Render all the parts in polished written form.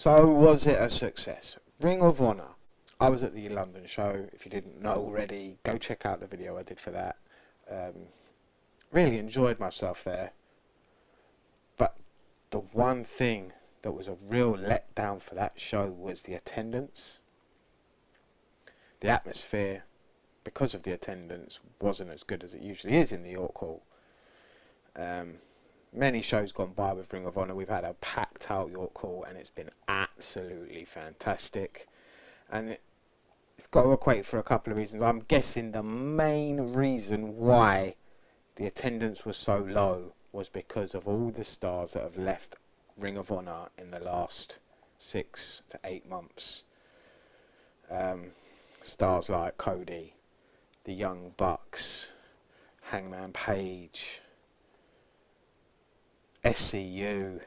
So was it a success? Ring of Honor. I was at the London show. If you didn't know already, go check out the video I did for that. Really enjoyed myself there. But the one thing that was a real letdown for that show was the attendance. The atmosphere, because of the attendance, wasn't as good as it usually is in the York Hall. Many shows gone by with Ring of Honor, we've had a packed out York Hall, and it's been absolutely fantastic. And it's got to equate for a couple of reasons. I'm guessing the main reason why the attendance was so low was because of all the stars that have left Ring of Honor in the last 6 to 8 months. Stars like Cody, the Young Bucks, Hangman Page, SCU.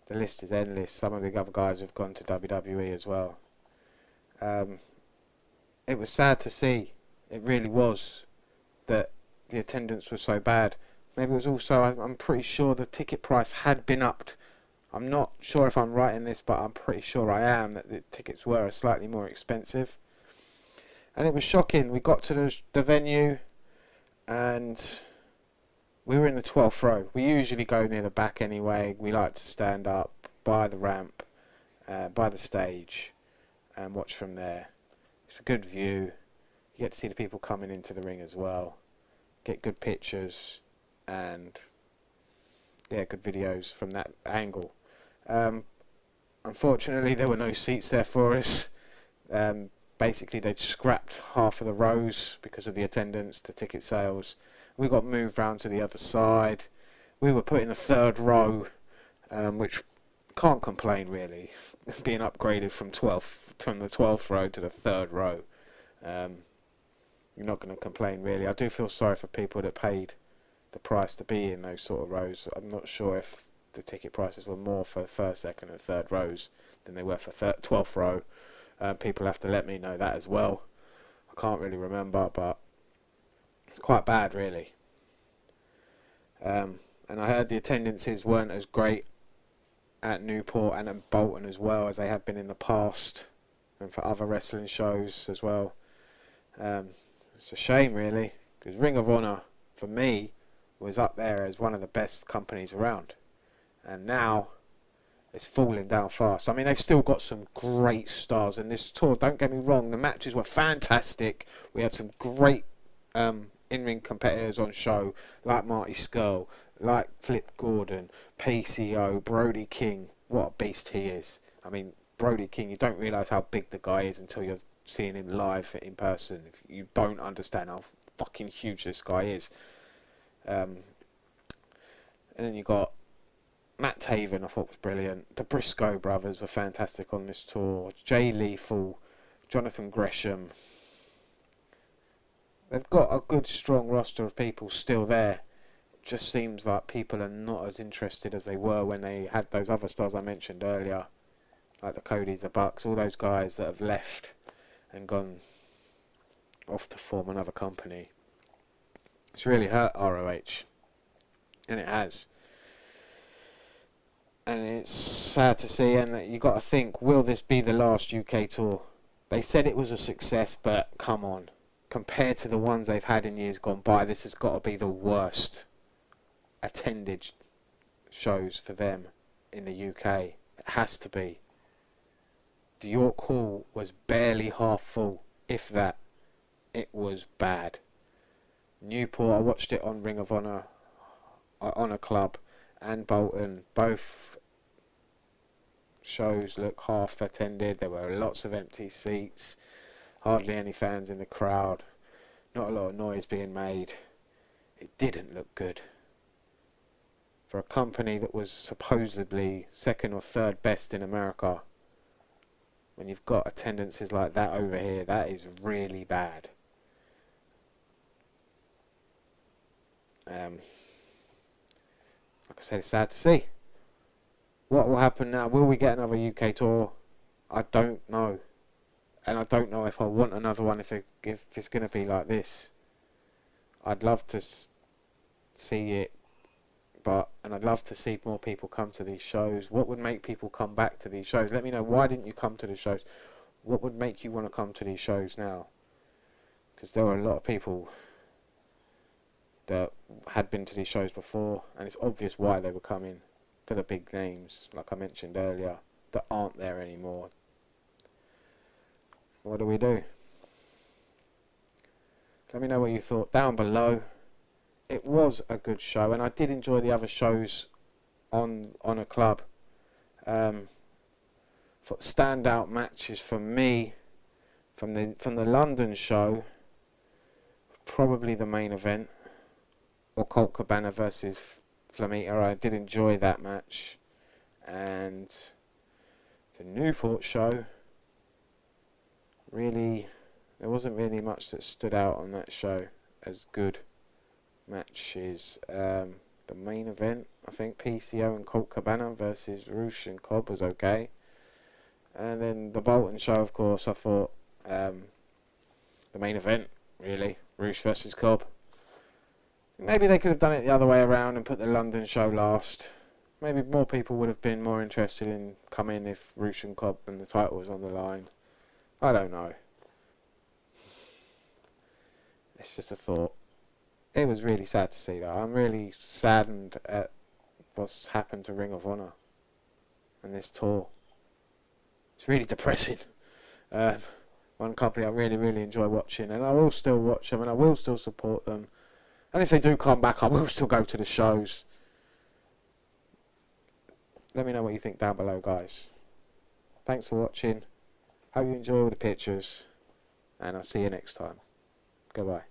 The list is endless. Some of the other guys have gone to WWE as well. It was sad to see. It really was, that the attendance was so bad. Maybe it was also, I'm pretty sure the ticket price had been upped. I'm not sure if I'm right in this, but I'm pretty sure I am, that the tickets were slightly more expensive. And it was shocking. We got to the venue and we were in the 12th row. We usually go near the back anyway. We like to stand up by the ramp, by the stage, and watch from there. It's a good view. You get to see the people coming into the ring as well. Get good pictures and good videos from that angle. Unfortunately, there were no seats there for us. Basically, they'd scrapped half of the rows because of the attendance, the ticket sales. We got moved round to the other side. We were put in the third row, which can't complain really. Being upgraded from the 12th row to the third row. You're not going to complain really. I do feel sorry for people that paid the price to be in those sort of rows. I'm not sure if the ticket prices were more for the first, second and third rows than they were for 12th row. People have to let me know that as well. I can't really remember, but it's quite bad really. And I heard the attendances weren't as great at Newport and at Bolton as well as they have been in the past, and for other wrestling shows as well. It's a shame really, because Ring of Honor for me was up there as one of the best companies around, and now it's falling down fast. I mean, they've still got some great stars in this tour, don't get me wrong. The matches were fantastic. We had some great in-ring competitors on show, like Marty Scurll, like Flip Gordon, PCO, Brody King. What a beast he is. I mean, Brody King, you don't realise how big the guy is until you're seeing him live in person. If you don't understand how fucking huge this guy is. And then you got Matt Taven, I thought was brilliant. The Briscoe brothers were fantastic on this tour. Jay Lethal, Jonathan Gresham. They've got a good, strong roster of people still there. It just seems like people are not as interested as they were when they had those other stars I mentioned earlier, like the Codys, the Bucks, all those guys that have left and gone off to form another company. It's really hurt ROH, and it has. And it's sad to see, and you got to think, will this be the last UK tour? They said it was a success, but come on. Compared to the ones they've had in years gone by, this has got to be the worst attended shows for them in the UK. It has to be. The York Hall was barely half full, if that. It was bad. Newport, I watched it on Ring of Honor, Honor Club, and Bolton. Both shows look half attended. There were lots of empty seats, hardly any fans in the crowd, not a lot of noise being made. It didn't look good. For a company that was supposedly second or third best in America, when you've got attendances like that over here, that is really bad. Like I said, it's sad to see. What will happen now? Will we get another UK tour? I don't know. And I don't know if I want another one if it's going to be like this. I'd love to see it and I'd love to see more people come to these shows. What would make people come back to these shows? Let me know, why didn't you come to the shows? What would make you want to come to these shows now? Because there were a lot of people that had been to these shows before, and it's obvious why they were coming, for the big names, like I mentioned earlier, that aren't there anymore. What do we do? Let me know what you thought down below. It was a good show, and I did enjoy the other shows on a club. For standout matches for me from the London show, probably the main event, or Colt Cabana versus Flamita. I did enjoy that match, and the Newport show, really, there wasn't really much that stood out on that show as good matches. The main event, I think PCO and Colt Cabana versus Roosh and Cobb was okay. And then the Bolton show, of course, I thought the main event, really, Roosh versus Cobb. Maybe they could have done it the other way around and put the London show last. Maybe more people would have been more interested in coming if Roosh and Cobb and the title was on the line. I don't know. It's just a thought. It was really sad to see that. I'm really saddened at what's happened to Ring of Honor and this tour. It's really depressing. One company I really, really enjoy watching, and I will still watch them, and I will still support them. And if they do come back, I will still go to the shows. Let me know what you think down below, guys. Thanks for watching. Hope you enjoy all the pictures, and I'll see you next time. Goodbye.